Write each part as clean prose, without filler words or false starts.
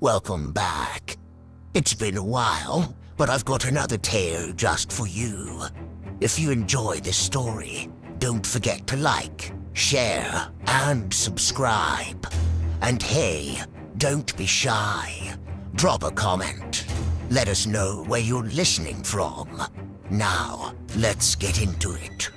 welcome back. It's been a while, but I've got another tale just for you. If you enjoy this story, don't forget to like, share, and subscribe. And hey, don't be shy. Drop a comment. Let us know where you're listening from. Now, let's get into it.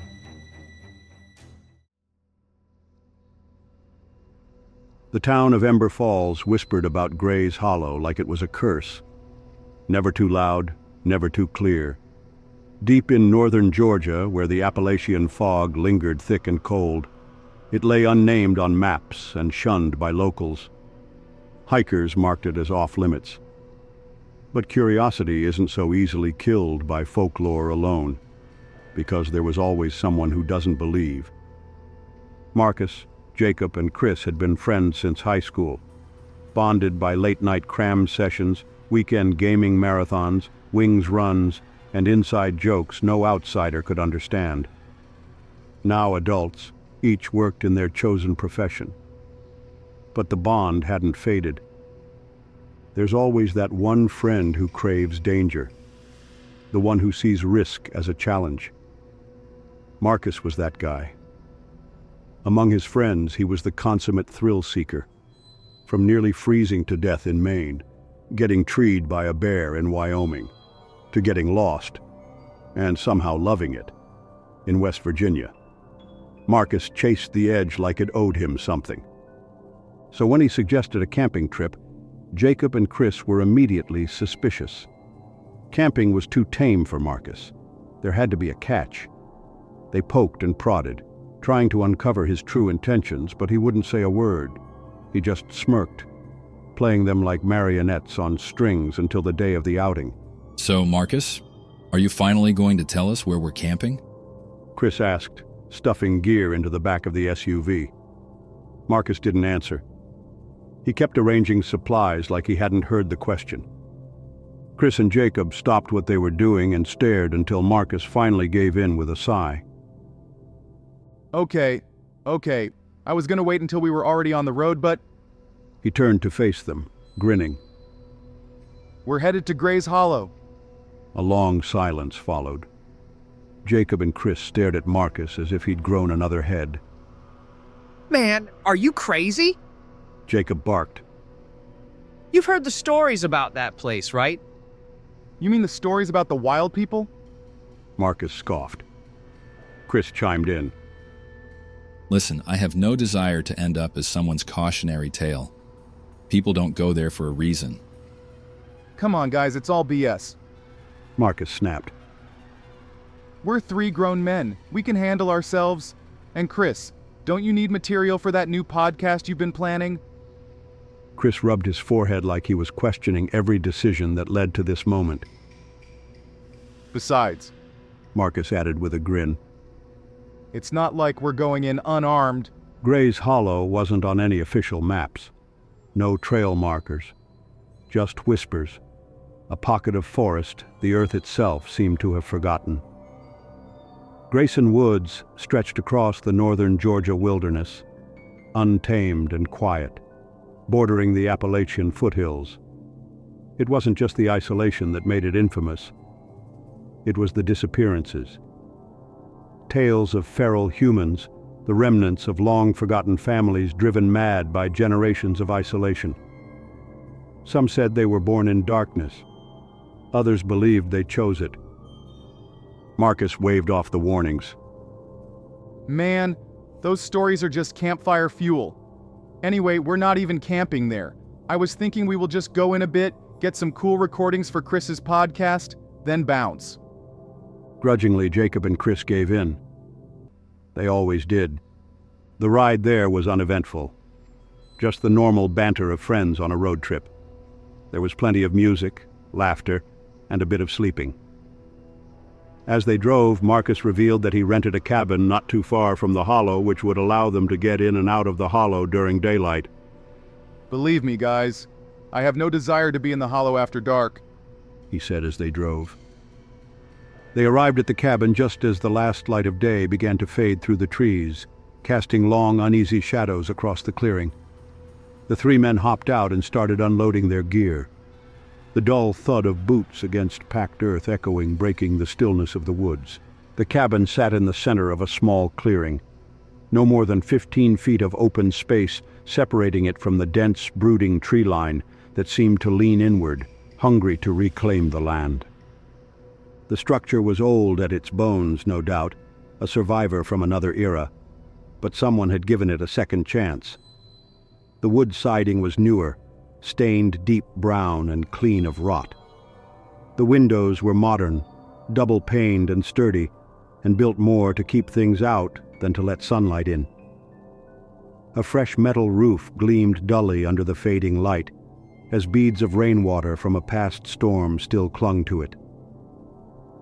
The town of Ember Falls whispered about Gray's Hollow like it was a curse. Never too loud, never too clear. Deep in northern Georgia, where the Appalachian fog lingered thick and cold, it lay unnamed on maps and shunned by locals. Hikers marked it as off-limits. But curiosity isn't so easily killed by folklore alone, because there was always someone who doesn't believe. Marcus, Jacob, and Chris had been friends since high school, bonded by late-night cram sessions, weekend gaming marathons, wings runs, and inside jokes no outsider could understand. Now adults, each worked in their chosen profession. But the bond hadn't faded. There's always that one friend who craves danger, the one who sees risk as a challenge. Marcus was that guy. Among his friends, he was the consummate thrill-seeker. From nearly freezing to death in Maine, getting treed by a bear in Wyoming, to getting lost, and somehow loving it, in West Virginia. Marcus chased the edge like it owed him something. So when he suggested a camping trip, Jacob and Chris were immediately suspicious. Camping was too tame for Marcus. There had to be a catch. They poked and prodded, trying to uncover his true intentions, but he wouldn't say a word. He just smirked, playing them like marionettes on strings until the day of the outing. So, Marcus, are you finally going to tell us where we're camping? Chris asked, stuffing gear into the back of the SUV. Marcus didn't answer. He kept arranging supplies like he hadn't heard the question. Chris and Jacob stopped what they were doing and stared until Marcus finally gave in with a sigh. Okay. I was gonna wait until we were already on the road, but... He turned to face them, grinning. We're headed to Gray's Hollow. A long silence followed. Jacob and Chris stared at Marcus as if he'd grown another head. Man, are you crazy? Jacob barked. You've heard the stories about that place, right? You mean the stories about the wild people? Marcus scoffed. Chris chimed in. Listen, I have no desire to end up as someone's cautionary tale. People don't go there for a reason. Come on, guys, it's all BS. Marcus snapped. We're 3 grown men. We can handle ourselves. And Chris, don't you need material for that new podcast you've been planning? Chris rubbed his forehead like he was questioning every decision that led to this moment. Besides, Marcus added with a grin, it's not like we're going in unarmed. Gray's Hollow wasn't on any official maps. No trail markers. Just whispers. A pocket of forest the earth itself seemed to have forgotten. Grayson Woods stretched across the northern Georgia wilderness, untamed and quiet, bordering the Appalachian foothills. It wasn't just the isolation that made it infamous. It was the disappearances. Tales of feral humans, the remnants of long-forgotten families driven mad by generations of isolation. Some said they were born in darkness. Others believed they chose it. Marcus waved off the warnings. Man, those stories are just campfire fuel. Anyway, we're not even camping there. I was thinking we will just go in a bit, get some cool recordings for Chris's podcast, then bounce. Grudgingly, Jacob and Chris gave in. They always did. The ride there was uneventful. Just the normal banter of friends on a road trip. There was plenty of music, laughter, and a bit of sleeping. As they drove, Marcus revealed that he rented a cabin not too far from the hollow, which would allow them to get in and out of the hollow during daylight. Believe me, guys, I have no desire to be in the hollow after dark, he said as they drove. They arrived at the cabin just as the last light of day began to fade through the trees, casting long, uneasy shadows across the clearing. The three men hopped out and started unloading their gear. The dull thud of boots against packed earth echoing, breaking the stillness of the woods. The cabin sat in the center of a small clearing. No more than 15 feet of open space separating it from the dense, brooding tree line that seemed to lean inward, hungry to reclaim the land. The structure was old at its bones, no doubt, a survivor from another era, but someone had given it a second chance. The wood siding was newer, stained deep brown and clean of rot. The windows were modern, double-paned and sturdy, and built more to keep things out than to let sunlight in. A fresh metal roof gleamed dully under the fading light, as beads of rainwater from a past storm still clung to it.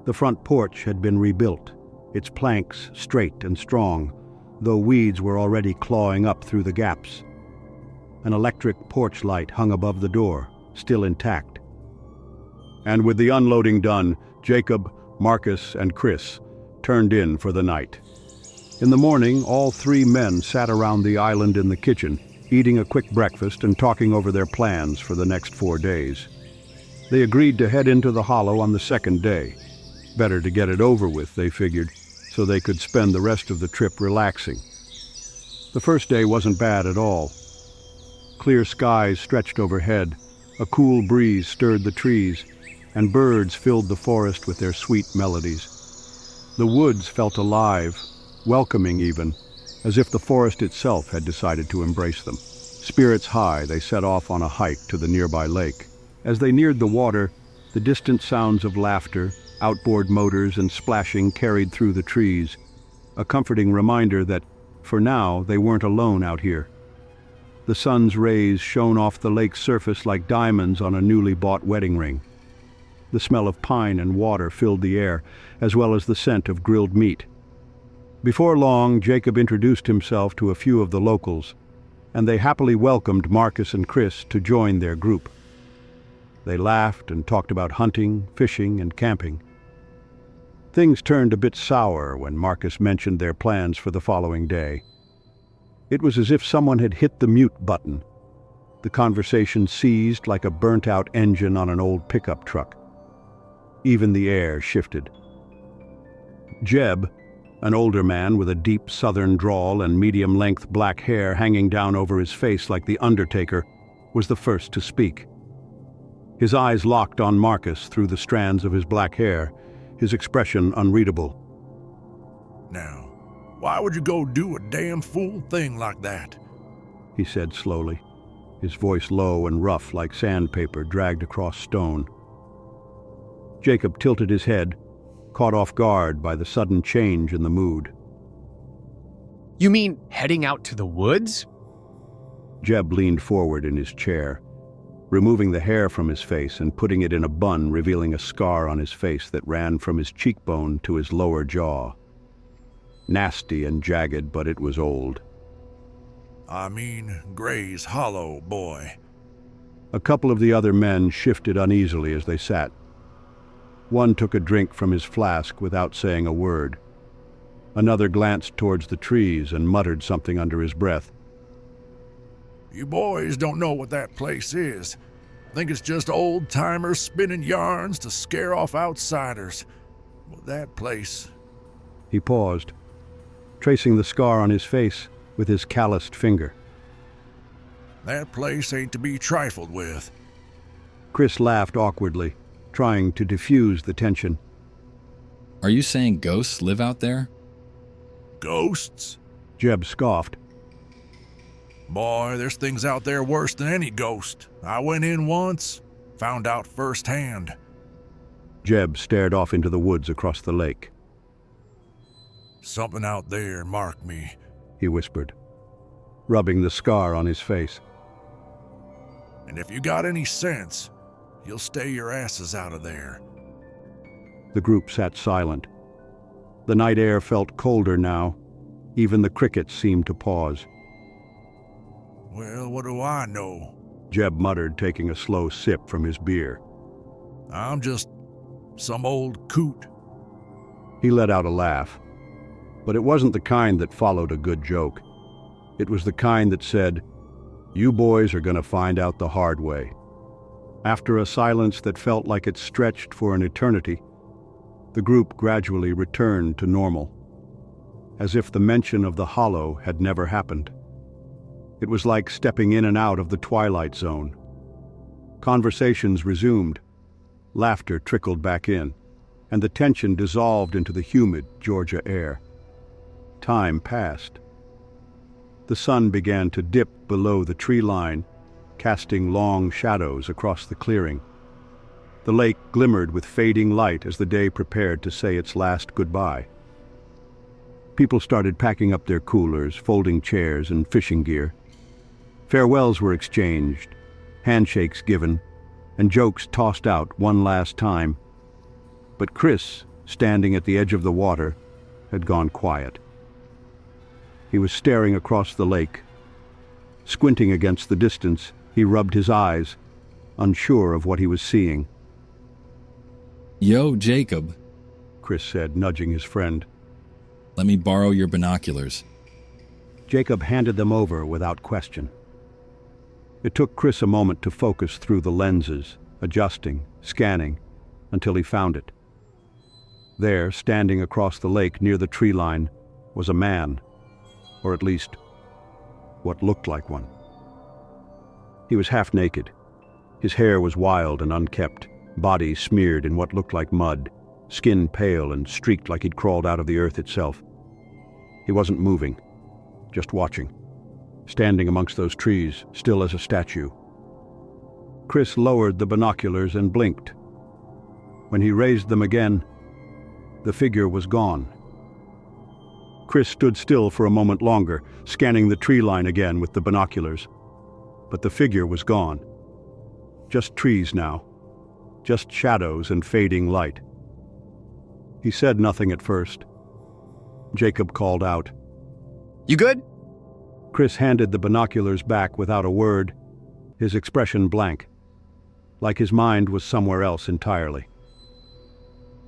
The front porch had been rebuilt, its planks straight and strong, though weeds were already clawing up through the gaps. An electric porch light hung above the door, still intact. And with the unloading done, Jacob, Marcus, and Chris turned in for the night. In the morning, all three men sat around the island in the kitchen, eating a quick breakfast and talking over their plans for the next 4 days. They agreed to head into the hollow on the second day. Better to get it over with, they figured, so they could spend the rest of the trip relaxing. The first day wasn't bad at all. Clear skies stretched overhead, a cool breeze stirred the trees, and birds filled the forest with their sweet melodies. The woods felt alive, welcoming even, as if the forest itself had decided to embrace them. Spirits high, they set off on a hike to the nearby lake. As they neared the water, the distant sounds of laughter, outboard motors, and splashing carried through the trees, a comforting reminder that, for now, they weren't alone out here. The sun's rays shone off the lake's surface like diamonds on a newly bought wedding ring. The smell of pine and water filled the air, as well as the scent of grilled meat. Before long, Jacob introduced himself to a few of the locals, and they happily welcomed Marcus and Chris to join their group. They laughed and talked about hunting, fishing, and camping. Things turned a bit sour when Marcus mentioned their plans for the following day. It was as if someone had hit the mute button. The conversation seized like a burnt-out engine on an old pickup truck. Even the air shifted. Jeb, an older man with a deep southern drawl and medium-length black hair hanging down over his face like the Undertaker, was the first to speak. His eyes locked on Marcus through the strands of his black hair, his expression unreadable. Now, why would you go do a damn fool thing like that? He said slowly, his voice low and rough like sandpaper dragged across stone. Jacob tilted his head, caught off guard by the sudden change in the mood. You mean heading out to the woods? Jeb leaned forward in his chair, removing the hair from his face and putting it in a bun, revealing a scar on his face that ran from his cheekbone to his lower jaw. Nasty and jagged, but it was old. I mean, Gray's Hollow, boy. A couple of the other men shifted uneasily as they sat. One took a drink from his flask without saying a word. Another glanced towards the trees and muttered something under his breath. You boys don't know what that place is. Think it's just old-timers spinning yarns to scare off outsiders. Well, that place... He paused, tracing the scar on his face with his calloused finger. That place ain't to be trifled with. Chris laughed awkwardly, trying to diffuse the tension. Are you saying ghosts live out there? Ghosts? Jeb scoffed. Boy, there's things out there worse than any ghost. I went in once, found out firsthand. Jeb stared off into the woods across the lake. Something out there marked me, he whispered, rubbing the scar on his face. And if you got any sense, you'll stay your asses out of there. The group sat silent. The night air felt colder now. Even the crickets seemed to pause. Well, what do I know? Jeb muttered, taking a slow sip from his beer. I'm just some old coot. He let out a laugh. But it wasn't the kind that followed a good joke. It was the kind that said, You boys are gonna find out the hard way." After a silence that felt like it stretched for an eternity, the group gradually returned to normal, as if the mention of the hollow had never happened. It was like stepping in and out of the twilight zone. Conversations resumed, laughter trickled back in, and the tension dissolved into the humid Georgia air. Time passed. The sun began to dip below the tree line, casting long shadows across the clearing. The lake glimmered with fading light as the day prepared to say its last goodbye. People started packing up their coolers, folding chairs, and fishing gear. Farewells were exchanged, handshakes given, and jokes tossed out one last time. But Chris, standing at the edge of the water, had gone quiet. He was staring across the lake. Squinting against the distance, he rubbed his eyes, unsure of what he was seeing. "Yo, Jacob, Chris said, nudging his friend. let me borrow your binoculars." Jacob handed them over without question. It took Chris a moment to focus through the lenses, adjusting, scanning, until he found it. There, standing across the lake near the tree line, was a man, or at least what looked like one. He was half naked. His hair was wild and unkempt, body smeared in what looked like mud, skin pale and streaked like he'd crawled out of the earth itself. He wasn't moving, just watching, standing amongst those trees, still as a statue. Chris lowered the binoculars and blinked. When he raised them again, the figure was gone. Chris stood still for a moment longer, scanning the tree line again with the binoculars. But the figure was gone. Just trees now. Just shadows and fading light. He said nothing at first. Jacob called out. You good? Chris handed the binoculars back without a word, his expression blank, like his mind was somewhere else entirely.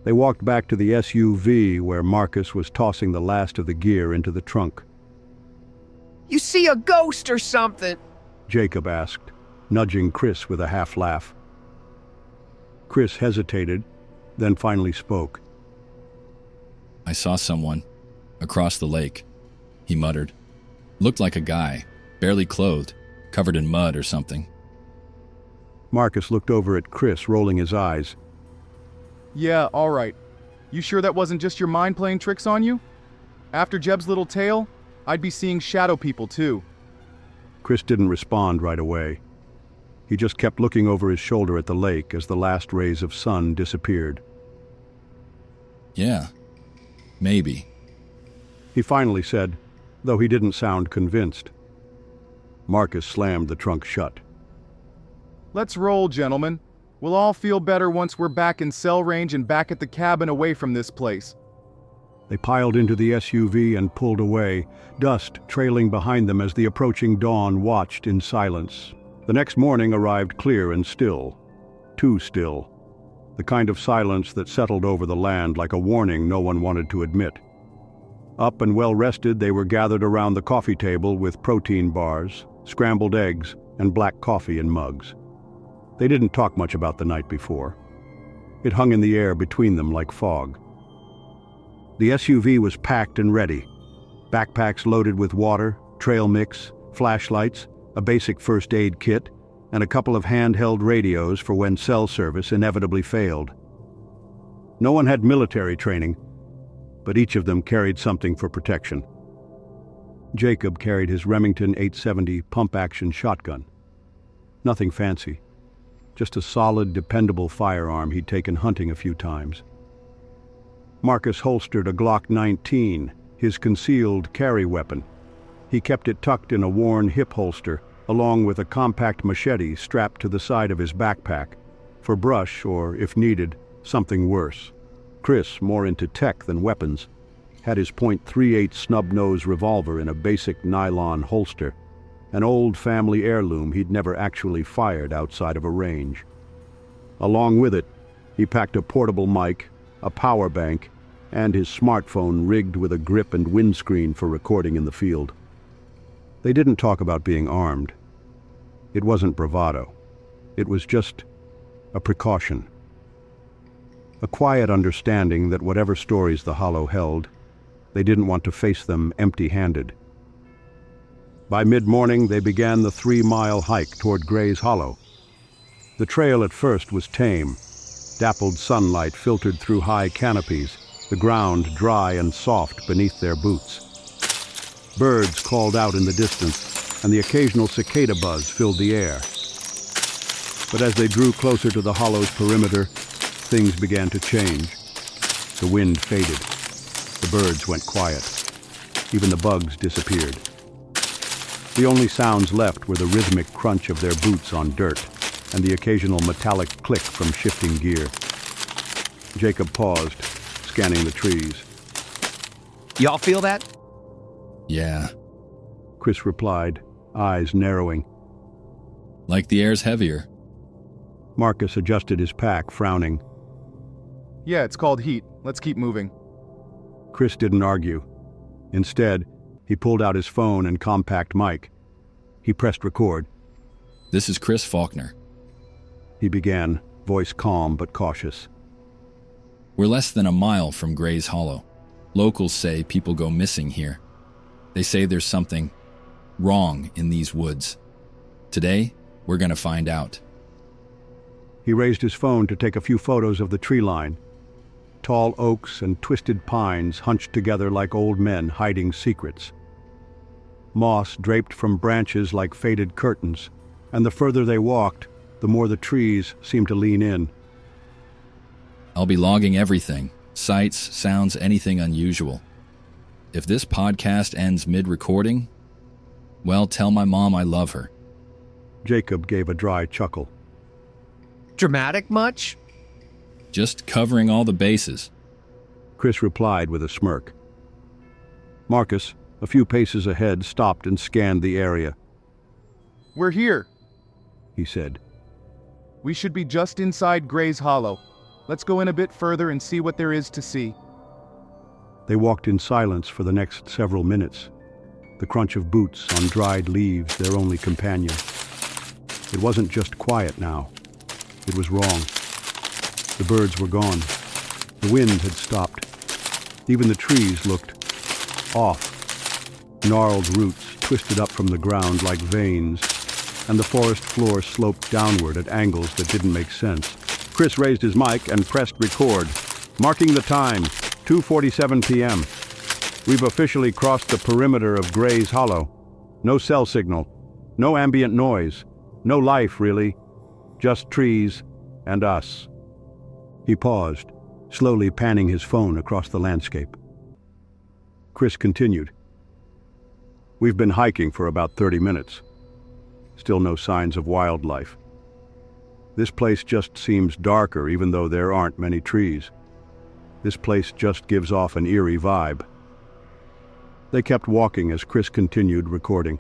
They walked back to the SUV where Marcus was tossing the last of the gear into the trunk. You see a ghost or something? Jacob asked, nudging Chris with a half laugh. Chris hesitated, then finally spoke. "I saw someone across the lake," he muttered. "Looked like a guy, barely clothed, covered in mud or something." Marcus looked over at Chris, rolling his eyes. Yeah, all right. You sure that wasn't just your mind playing tricks on you? After Jeb's little tale, I'd be seeing shadow people too. Chris didn't respond right away. He just kept looking over his shoulder at the lake as the last rays of sun disappeared. "Yeah, maybe." He finally said, though he didn't sound convinced. Marcus slammed the trunk shut. Let's roll, gentlemen. We'll all feel better once we're back in cell range and back at the cabin away from this place. They piled into the SUV and pulled away, dust trailing behind them as the approaching dawn watched in silence. The next morning arrived clear and still. Too still. The kind of silence that settled over the land like a warning no one wanted to admit. Up and well rested, they were gathered around the coffee table with protein bars, scrambled eggs, and black coffee in mugs. They didn't talk much about the night before. It hung in the air between them like fog. The SUV was packed and ready. Backpacks loaded with water, trail mix, flashlights, a basic first aid kit, and a couple of handheld radios for when cell service inevitably failed. No one had military training, but each of them carried something for protection. Jacob carried his Remington 870 pump-action shotgun. Nothing fancy. Just a solid, dependable firearm he'd taken hunting a few times. Marcus holstered a Glock 19, his concealed carry weapon. He kept it tucked in a worn hip holster, along with a compact machete strapped to the side of his backpack, for brush or, if needed, something worse. Chris, more into tech than weapons, had his .38 snub-nose revolver in a basic nylon holster, an old family heirloom he'd never actually fired outside of a range. Along with it, he packed a portable mic, a power bank, and his smartphone rigged with a grip and windscreen for recording in the field. They didn't talk about being armed. It wasn't bravado. It was just a precaution. A quiet understanding that whatever stories the Hollow held, they didn't want to face them empty-handed. By mid-morning, they began the 3-mile hike toward Gray's Hollow. The trail at first was tame. Dappled sunlight filtered through high canopies, the ground dry and soft beneath their boots. Birds called out in the distance, and the occasional cicada buzz filled the air. But as they drew closer to the Hollow's perimeter, things began to change. The wind faded. The birds went quiet. Even the bugs disappeared. The only sounds left were the rhythmic crunch of their boots on dirt and the occasional metallic click from shifting gear. Jacob paused, scanning the trees. Y'all feel that? Yeah, Chris replied, eyes narrowing. like the air's heavier. Marcus adjusted his pack, frowning. Yeah, it's called heat. Let's keep moving. Chris didn't argue. Instead, he pulled out his phone and compact mic. He pressed record. This is Chris Faulkner. He began, voice calm but cautious. We're less than a mile from Gray's Hollow. Locals say people go missing here. They say there's something wrong in these woods. Today, we're going to find out. He raised his phone to take a few photos of the tree line. Tall oaks and twisted pines hunched together like old men hiding secrets. Moss draped from branches like faded curtains, and the further they walked, the more the trees seemed to lean in. I'll be logging everything, sights, sounds, anything unusual. If this podcast ends mid-recording, well, tell my mom I love her. Jacob gave a dry chuckle. Dramatic much? Just covering all the bases. Chris replied with a smirk. Marcus, a few paces ahead, stopped and scanned the area. We're here. He said. We should be just inside Gray's Hollow. Let's go in a bit further and see what there is to see. They walked in silence for the next several minutes, the crunch of boots on dried leaves their only companion. It wasn't just quiet now. It was wrong. The birds were gone. The wind had stopped. Even the trees looked off. Gnarled roots twisted up from the ground like veins, and the forest floor sloped downward at angles that didn't make sense. Chris raised his mic and pressed record, marking the time, 2:47 p.m. We've officially crossed the perimeter of Gray's Hollow. No cell signal, no ambient noise, no life really, just trees and us. He paused, slowly panning his phone across the landscape. Chris continued. We've been hiking for about 30 minutes. Still no signs of wildlife. This place just seems darker even though there aren't many trees. This place just gives off an eerie vibe. They kept walking as Chris continued recording.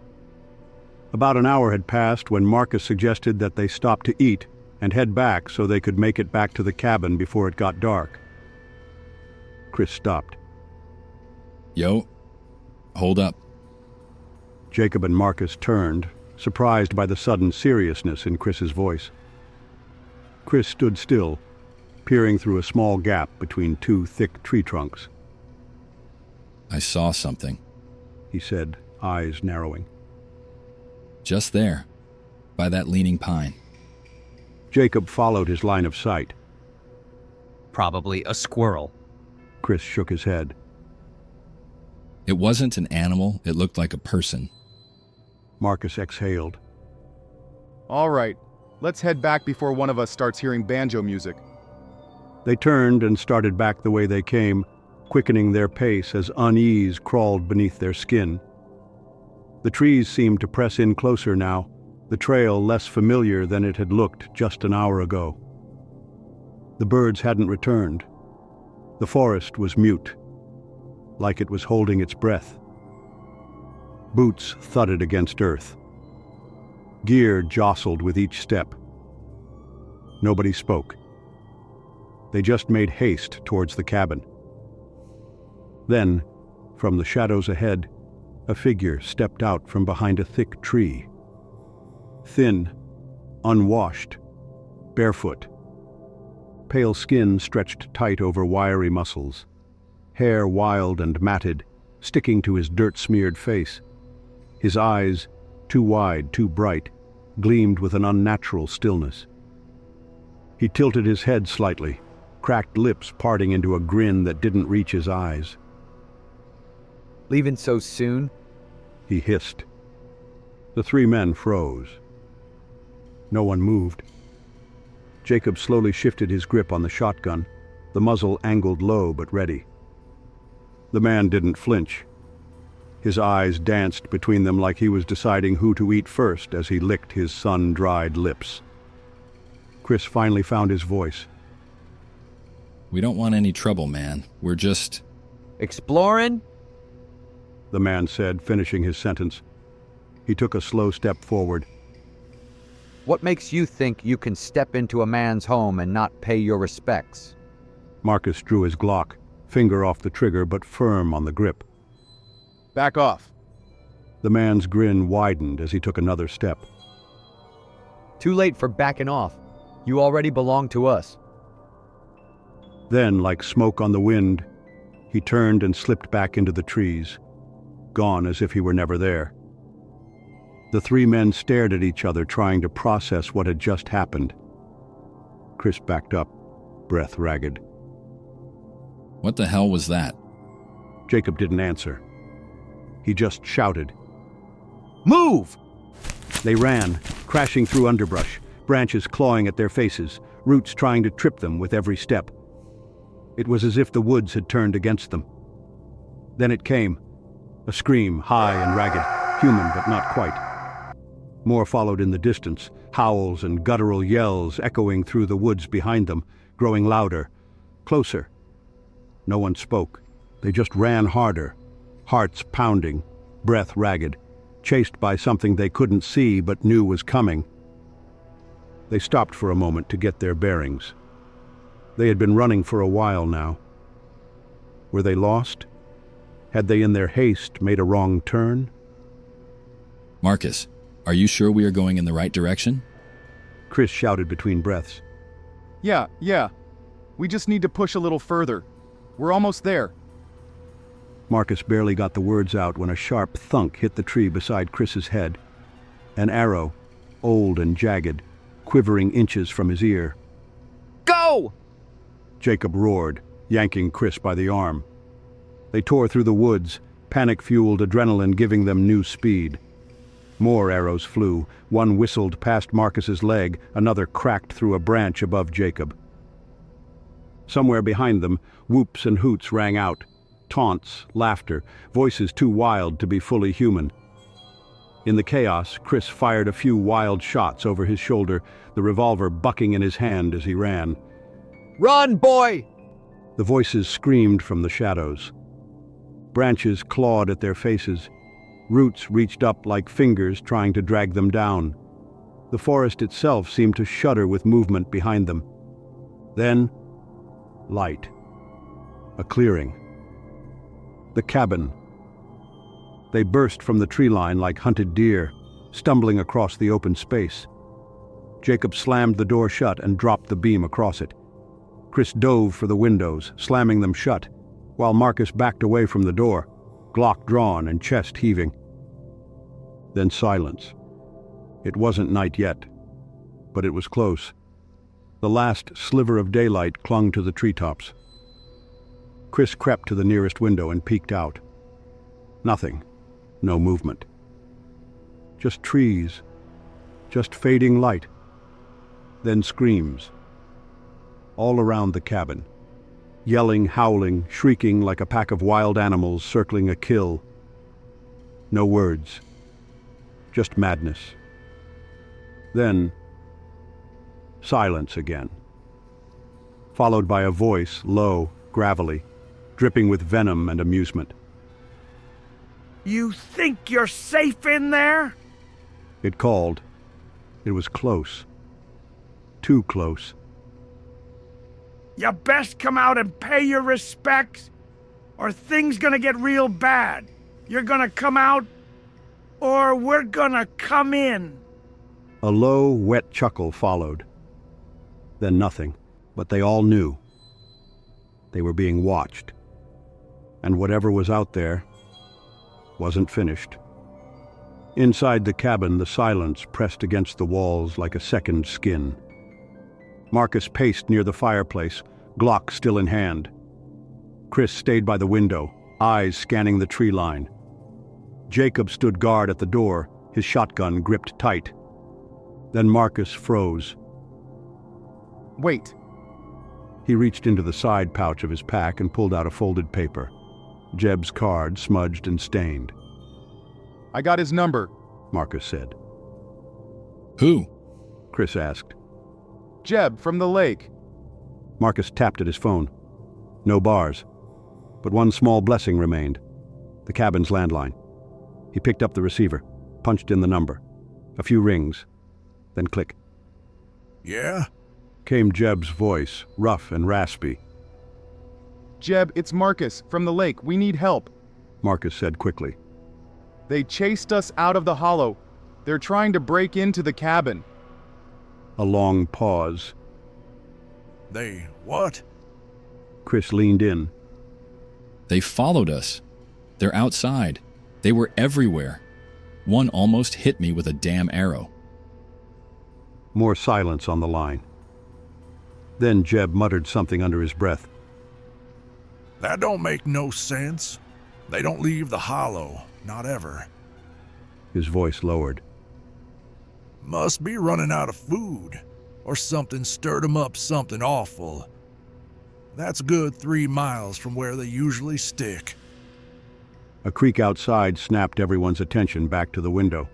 About an hour had passed when Marcus suggested that they stop to eat and head back so they could make it back to the cabin before it got dark. Chris stopped. Yo, hold up. Jacob and Marcus turned, surprised by the sudden seriousness in Chris's voice. Chris stood still, peering through a small gap between two thick tree trunks. I saw something. He said, eyes narrowing. Just there, by that leaning pine. Jacob followed his line of sight. Probably a squirrel. Chris shook his head. It wasn't an animal, it looked like a person. Marcus exhaled. All right, let's head back before one of us starts hearing banjo music. They turned and started back the way they came, quickening their pace as unease crawled beneath their skin. The trees seemed to press in closer now, the trail less familiar than it had looked just an hour ago. The birds hadn't returned. The forest was mute, like it was holding its breath. Boots thudded against earth. Gear jostled with each step. Nobody spoke. They just made haste towards the cabin. Then, from the shadows ahead, a figure stepped out from behind a thick tree. Thin, unwashed, barefoot. Pale skin stretched tight over wiry muscles. Hair wild and matted, sticking to his dirt-smeared face. His eyes, too wide, too bright, gleamed with an unnatural stillness. He tilted his head slightly, cracked lips parting into a grin that didn't reach his eyes. Leaving so soon? He hissed. The three men froze. No one moved. Jacob slowly shifted his grip on the shotgun, the muzzle angled low but ready. The man didn't flinch. His eyes danced between them like he was deciding who to eat first as he licked his sun-dried lips. Chris finally found his voice. We don't want any trouble, man. We're just... Exploring? The man said, finishing his sentence. He took a slow step forward. What makes you think you can step into a man's home and not pay your respects? Marcus drew his Glock, finger off the trigger but firm on the grip. Back off. The man's grin widened as he took another step. Too late for backing off. You already belong to us. Then, like smoke on the wind, he turned and slipped back into the trees, gone as if he were never there. The three men stared at each other, trying to process what had just happened. Chris backed up, breath ragged. What the hell was that? Jacob didn't answer. He just shouted. Move! They ran, crashing through underbrush, branches clawing at their faces, roots trying to trip them with every step. It was as if the woods had turned against them. Then it came, a scream, high and ragged, human but not quite. More followed in the distance, howls and guttural yells echoing through the woods behind them, growing louder, closer. No one spoke. They just ran harder, hearts pounding, breath ragged, chased by something they couldn't see but knew was coming. They stopped for a moment to get their bearings. They had been running for a while now. Were they lost? Had they in their haste made a wrong turn? Marcus, are you sure we are going in the right direction? Chris shouted between breaths. Yeah. We just need to push a little further. We're almost there. Marcus barely got the words out when a sharp thunk hit the tree beside Chris's head. An arrow, old and jagged, quivering inches from his ear. Go! Jacob roared, yanking Chris by the arm. They tore through the woods, panic-fueled adrenaline giving them new speed. More arrows flew. One whistled past Marcus's leg, another cracked through a branch above Jacob. Somewhere behind them, whoops and hoots rang out. Taunts, laughter, voices too wild to be fully human. In the chaos, Chris fired a few wild shots over his shoulder, the revolver bucking in his hand as he ran. Run, boy! The voices screamed from the shadows. Branches clawed at their faces. Roots reached up like fingers trying to drag them down. The forest itself seemed to shudder with movement behind them. Then, light. A clearing. The cabin. They burst from the tree line like hunted deer, stumbling across the open space. Jacob slammed the door shut and dropped the beam across it. Chris dove for the windows, slamming them shut, while Marcus backed away from the door, Glock drawn and chest heaving. Then silence. It wasn't night yet, but it was close. The last sliver of daylight clung to the treetops. Chris crept to the nearest window and peeked out. Nothing. No movement. Just trees. Just fading light. Then screams. All around the cabin. Yelling, howling, shrieking like a pack of wild animals circling a kill. No words. Just madness. Then, silence again. Followed by a voice, low, gravelly, dripping with venom and amusement. You think you're safe in there? It called. It was close. Too close. You best come out and pay your respects, or things gonna get real bad. You're gonna come out, or we're gonna come in. A A low, wet chuckle followed. Then nothing, but they all knew. They were being watched. And whatever was out there wasn't finished. Inside the cabin, the silence pressed against the walls like a second skin. Marcus paced near the fireplace, Glock still in hand. Chris stayed by the window, eyes scanning the tree line. Jacob stood guard at the door, his shotgun gripped tight. Then Marcus froze. Wait. He reached into the side pouch of his pack and pulled out a folded paper. Jeb's card, smudged and stained. I got his number, Marcus said. Who? Chris asked. Jeb from the lake. Marcus tapped at his phone. No bars. But one small blessing remained. The cabin's landline. He picked up the receiver, punched in the number. A few rings. Then click. Yeah? Came Jeb's voice, rough and raspy. Jeb, it's Marcus from the lake. We need help. Marcus said quickly. They chased us out of the hollow. They're trying to break into the cabin. A long pause. They what? Chris leaned in. They followed us. They're outside. They were everywhere. One almost hit me with a damn arrow. More silence on the line. Then Jeb muttered something under his breath. That don't make no sense. They don't leave the hollow, not ever. His voice lowered. Must be running out of food, or something stirred 'em up something awful. That's a good 3 miles from where they usually stick. A creak outside snapped everyone's attention back to the window.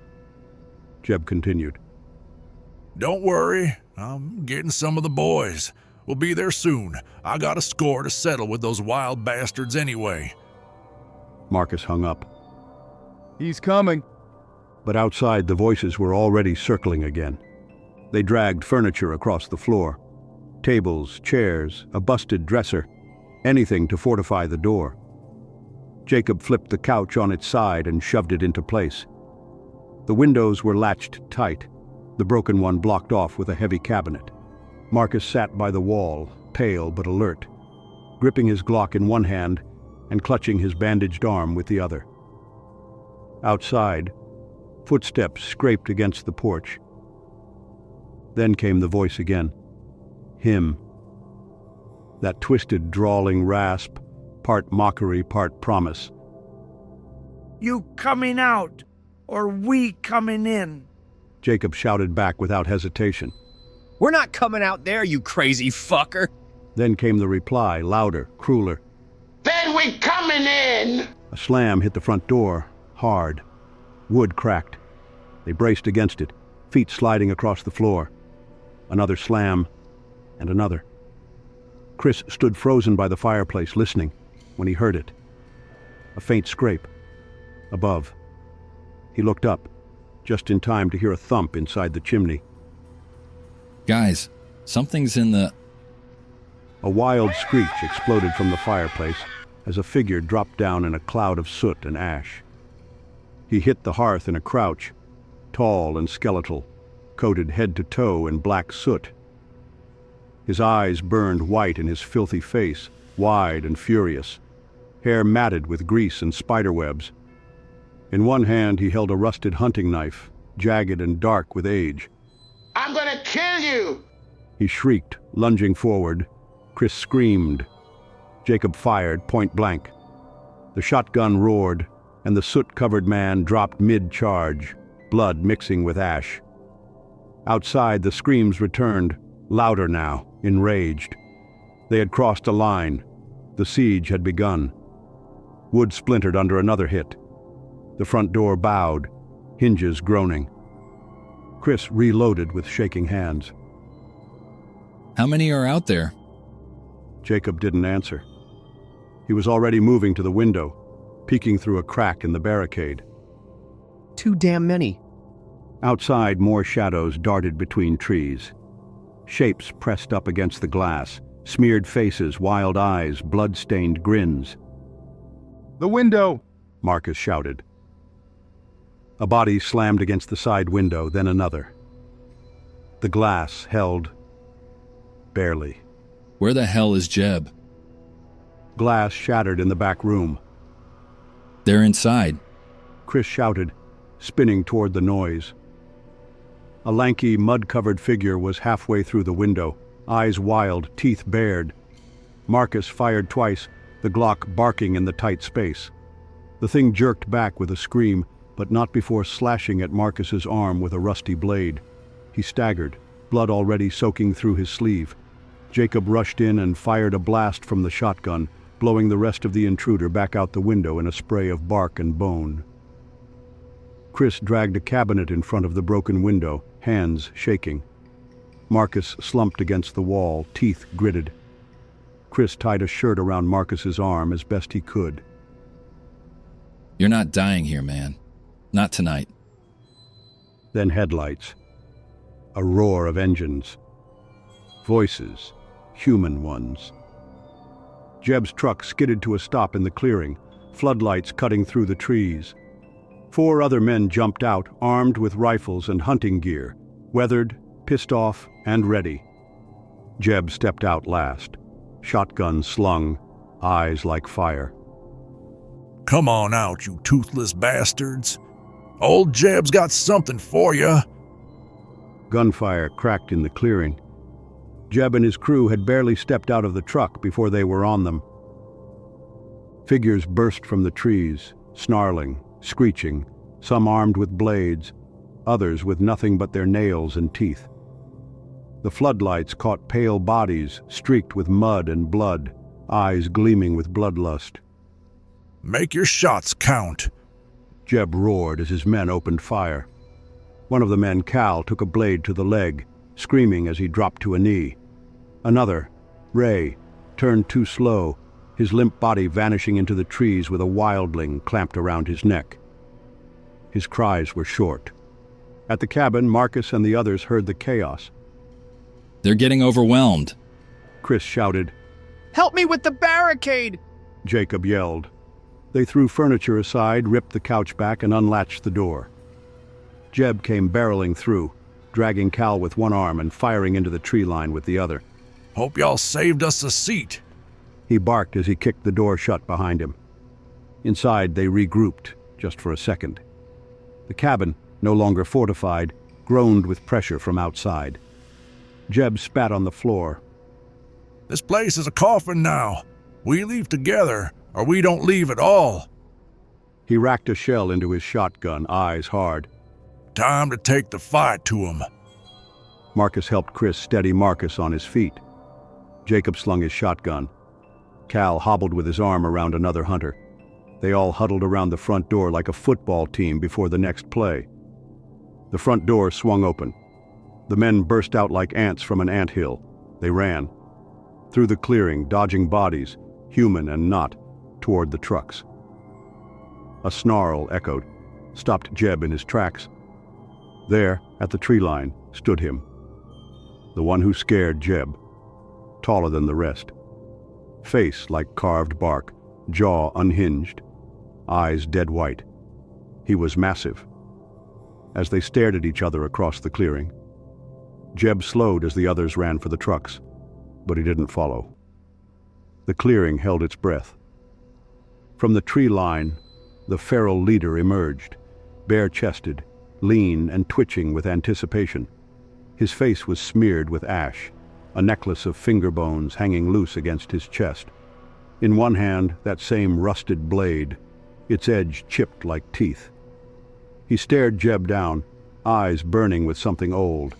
Jeb continued. Don't worry, I'm getting some of the boys. We'll be there soon. I got a score to settle with those wild bastards anyway. Marcus hung up. He's coming. But outside, the voices were already circling again. They dragged furniture across the floor. Tables, chairs, a busted dresser. Anything to fortify the door. Jacob flipped the couch on its side and shoved it into place. The windows were latched tight, the broken one blocked off with a heavy cabinet. Marcus sat by the wall, pale but alert, gripping his Glock in one hand and clutching his bandaged arm with the other. Outside, footsteps scraped against the porch. Then came the voice again. Him. That twisted, drawling rasp, part mockery, part promise. You coming out, or we coming in? Jacob shouted back without hesitation. We're not coming out there, you crazy fucker. Then came the reply, louder, crueler. Then we coming in! A slam hit the front door, hard. Wood cracked. They braced against it, feet sliding across the floor. Another slam, and another. Chris stood frozen by the fireplace, listening, when he heard it. A faint scrape. Above. He looked up, just in time to hear a thump inside the chimney. Guys, something's in the... A wild screech exploded from the fireplace as a figure dropped down in a cloud of soot and ash. He hit the hearth in a crouch, tall and skeletal, coated head to toe in black soot. His eyes burned white in his filthy face, wide and furious, hair matted with grease and spiderwebs. In one hand he held a rusted hunting knife, jagged and dark with age. I'm gonna kill you! He shrieked, lunging forward. Chris screamed. Jacob fired point blank. The shotgun roared, and the soot-covered man dropped mid-charge, blood mixing with ash. Outside, the screams returned, louder now, enraged. They had crossed a line. The siege had begun. Wood splintered under another hit. The front door bowed, hinges groaning. Chris reloaded with shaking hands. How many are out there? Jacob didn't answer. He was already moving to the window, peeking through a crack in the barricade. Too damn many. Outside, more shadows darted between trees. Shapes pressed up against the glass, smeared faces, wild eyes, blood-stained grins. The window! Marcus shouted. A body slammed against the side window, then another. The glass held barely. Where the hell is Jeb? Glass shattered in the back room. They're inside. Chris shouted, spinning toward the noise. A lanky, mud-covered figure was halfway through the window, eyes wild, teeth bared. Marcus fired twice, the Glock barking in the tight space. The thing jerked back with a scream, but not before slashing at Marcus's arm with a rusty blade. He staggered, blood already soaking through his sleeve. Jacob rushed in and fired a blast from the shotgun, blowing the rest of the intruder back out the window in a spray of bark and bone. Chris dragged a cabinet in front of the broken window, hands shaking. Marcus slumped against the wall, teeth gritted. Chris tied a shirt around Marcus's arm as best he could. You're not dying here, man. Not tonight. Then headlights. A roar of engines. Voices, human ones. Jeb's truck skidded to a stop in the clearing, floodlights cutting through the trees. 4 other men jumped out, armed with rifles and hunting gear, weathered, pissed off, and ready. Jeb stepped out last, shotgun slung, eyes like fire. Come on out, you toothless bastards. Old Jeb's got something for you. Gunfire cracked in the clearing. Jeb and his crew had barely stepped out of the truck before they were on them. Figures burst from the trees, snarling, screeching, some armed with blades, others with nothing but their nails and teeth. The floodlights caught pale bodies streaked with mud and blood, eyes gleaming with bloodlust. Make your shots count. Jeb roared as his men opened fire. One of the men, Cal, took a blade to the leg, screaming as he dropped to a knee. Another, Ray, turned too slow, his limp body vanishing into the trees with a wildling clamped around his neck. His cries were short. At the cabin, Marcus and the others heard the chaos. They're getting overwhelmed. Chris shouted. Help me with the barricade! Jacob yelled. They threw furniture aside, ripped the couch back, and unlatched the door. Jeb came barreling through, dragging Cal with one arm and firing into the tree line with the other. Hope y'all saved us a seat. He barked as he kicked the door shut behind him. Inside, they regrouped, just for a second. The cabin, no longer fortified, groaned with pressure from outside. Jeb spat on the floor. This place is a coffin now. We leave together, or we don't leave at all. He racked a shell into his shotgun, eyes hard. Time to take the fight to 'em. Marcus helped Chris steady Marcus on his feet. Jacob slung his shotgun. Cal hobbled with his arm around another hunter. They all huddled around the front door like a football team before the next play. The front door swung open. The men burst out like ants from an anthill. They ran. Through the clearing, dodging bodies, human and not, toward the trucks. A snarl echoed, stopped Jeb in his tracks. There, at the tree line, stood him. The one who scared Jeb. Taller than the rest. Face like carved bark, jaw unhinged, eyes dead white. He was massive. As they stared at each other across the clearing, Jeb slowed as the others ran for the trucks, but he didn't follow. The clearing held its breath. From the tree line, the feral leader emerged, bare-chested, lean and twitching with anticipation. His face was smeared with ash, a necklace of finger bones hanging loose against his chest. In one hand, that same rusted blade, its edge chipped like teeth. He stared Jeb down, eyes burning with something old.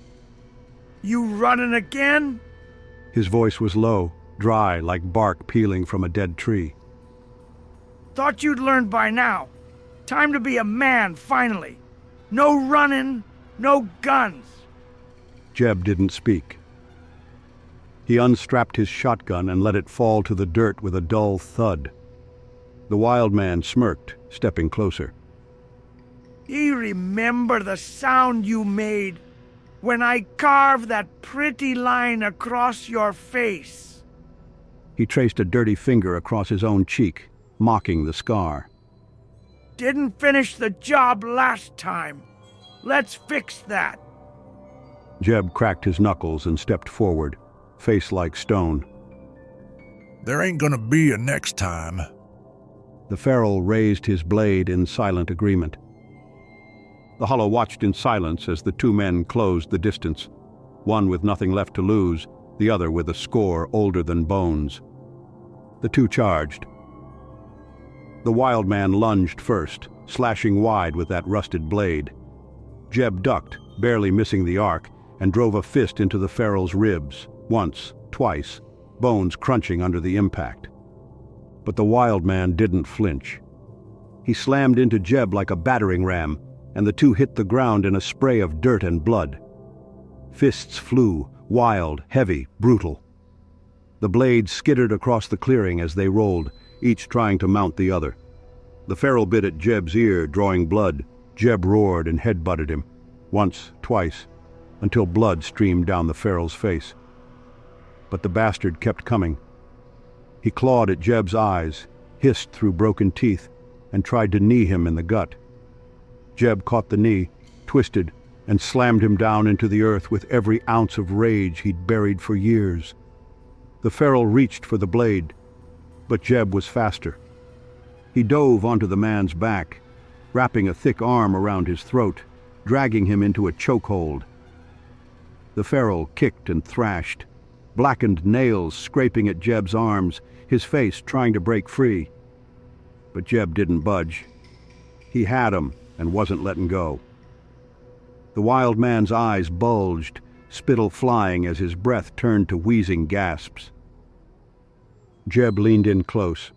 You running again? His voice was low, dry like bark peeling from a dead tree. Thought you'd learned by now. Time to be a man, finally. No running, no guns. Jeb didn't speak. He unstrapped his shotgun and let it fall to the dirt with a dull thud. The wild man smirked, stepping closer. You remember the sound you made when I carved that pretty line across your face? He traced a dirty finger across his own cheek, mocking the scar. Didn't finish the job last time. Let's fix that. Jeb cracked his knuckles and stepped forward, face like stone. There ain't gonna be a next time. The feral raised his blade in silent agreement. The Hollow watched in silence as the two men closed the distance, one with nothing left to lose, the other with a score older than bones. The two charged. The wild man lunged first, slashing wide with that rusted blade. Jeb ducked, barely missing the arc, and drove a fist into the feral's ribs, once, twice, bones crunching under the impact. But the wild man didn't flinch. He slammed into Jeb like a battering ram, and the two hit the ground in a spray of dirt and blood. Fists flew, wild, heavy, brutal. The blades skittered across the clearing as they rolled, each trying to mount the other. The feral bit at Jeb's ear, drawing blood. Jeb roared and headbutted him, once, twice, until blood streamed down the feral's face. But the bastard kept coming. He clawed at Jeb's eyes, hissed through broken teeth, and tried to knee him in the gut. Jeb caught the knee, twisted, and slammed him down into the earth with every ounce of rage he'd buried for years. The feral reached for the blade, but Jeb was faster. He dove onto the man's back, wrapping a thick arm around his throat, dragging him into a chokehold. The feral kicked and thrashed, blackened nails scraping at Jeb's arms, his face trying to break free. But Jeb didn't budge. He had him and wasn't letting go. The wild man's eyes bulged, spittle flying as his breath turned to wheezing gasps. Jeb leaned in close,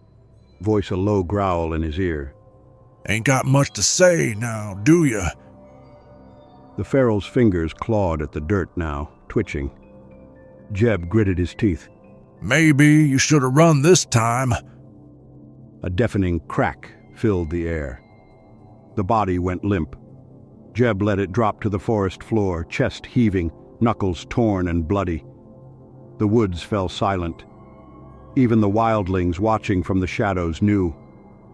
voice a low growl in his ear. Ain't got much to say now, do ya? The feral's fingers clawed at the dirt now, twitching. Jeb gritted his teeth. Maybe you should have run this time. A deafening crack filled the air. The body went limp. Jeb let it drop to the forest floor, chest heaving, knuckles torn and bloody. The woods fell silent. Even the wildlings watching from the shadows knew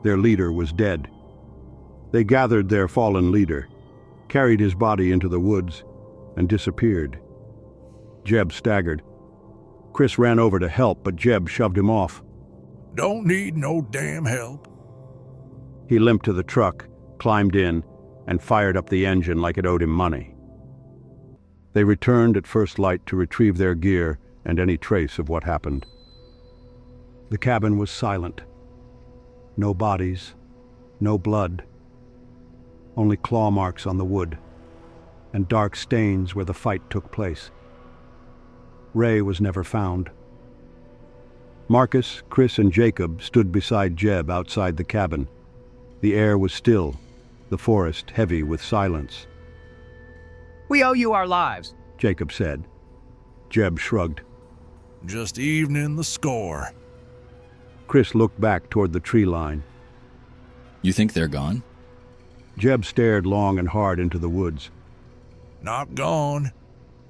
their leader was dead. They gathered their fallen leader, carried his body into the woods, and disappeared. Jeb staggered. Chris ran over to help, but Jeb shoved him off. Don't need no damn help. He limped to the truck, climbed in, and fired up the engine like it owed him money. They returned at first light to retrieve their gear and any trace of what happened. The cabin was silent. No bodies, no blood. Only claw marks on the wood, and dark stains where the fight took place. Ray was never found. Marcus, Chris, and Jacob stood beside Jeb outside the cabin. The air was still, the forest heavy with silence. We owe you our lives, Jacob said. Jeb shrugged. Just evening the score. Chris looked back toward the tree line. You think they're gone? Jeb stared long and hard into the woods. Not gone,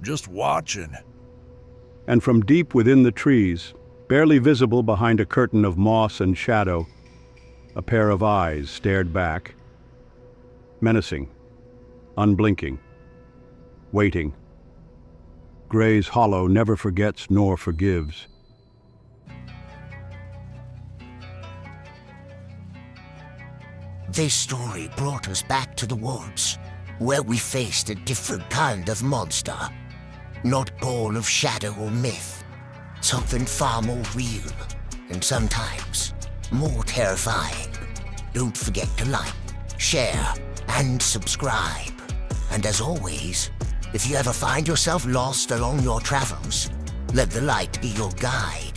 just watching. And from deep within the trees, barely visible behind a curtain of moss and shadow, a pair of eyes stared back. Menacing, unblinking, waiting. Gray's Hollow never forgets nor forgives. This story brought us back to the woods, where we faced a different kind of monster. Not born of shadow or myth. Something far more real, and sometimes more terrifying. Don't forget to like, share, and subscribe. And as always, if you ever find yourself lost along your travels, let the light be your guide.